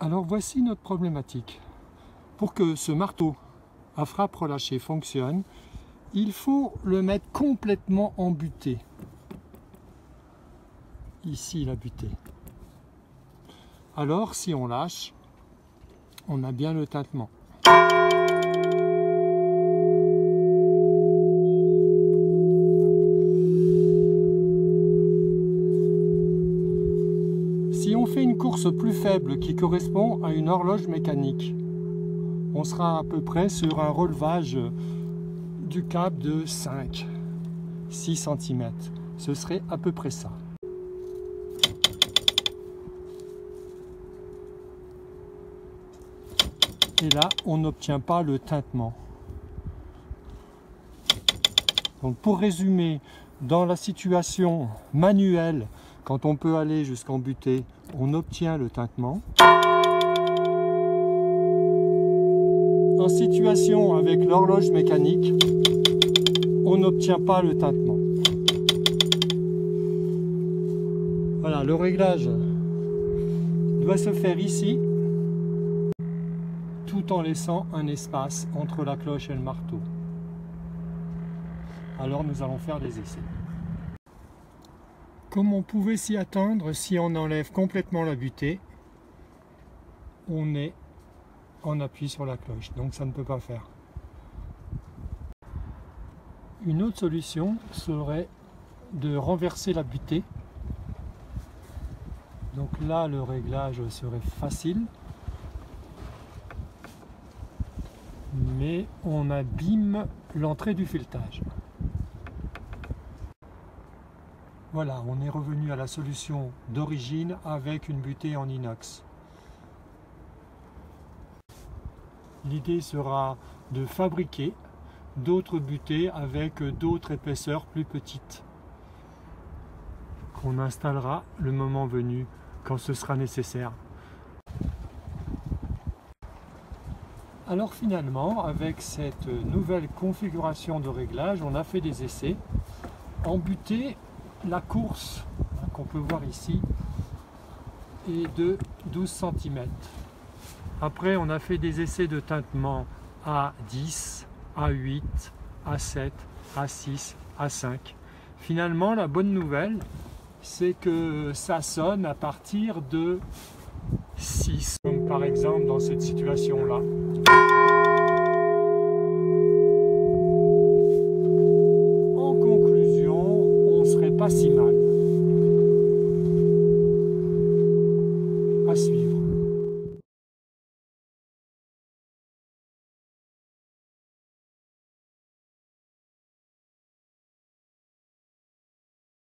Alors voici notre problématique. Pour que ce marteau à frappe relâchée fonctionne, il faut le mettre complètement en butée. Ici la butée. Alors si on lâche, on a bien le tintement. Si on fait une course plus faible qui correspond à une horloge mécanique, on sera à peu près sur un relevage du cap de 5-6 cm. Ce serait à peu près ça. Et là, on n'obtient pas le tintement. Donc pour résumer, dans la situation manuelle, quand on peut aller jusqu'en butée, on obtient le tintement. En situation avec l'horloge mécanique, on n'obtient pas le tintement. Voilà, le réglage doit se faire ici, tout en laissant un espace entre la cloche et le marteau. Alors nous allons faire des essais. Comme on pouvait s'y attendre, si on enlève complètement la butée, on est en appui sur la cloche, donc ça ne peut pas faire. Une autre solution serait de renverser la butée. Donc là, le réglage serait facile, mais on abîme l'entrée du filetage. Voilà, on est revenu à la solution d'origine avec une butée en inox. L'idée sera de fabriquer d'autres butées avec d'autres épaisseurs plus petites qu'on installera le moment venu quand ce sera nécessaire. Alors finalement, avec cette nouvelle configuration de réglage, on a fait des essais. En butée, la course qu'on peut voir ici est de 12 cm. Après, on a fait des essais de tintement à 10, à 8, à 7, à 6, à 5. Finalement, la bonne nouvelle, c'est que ça sonne à partir de 6, comme par exemple dans cette situation-là.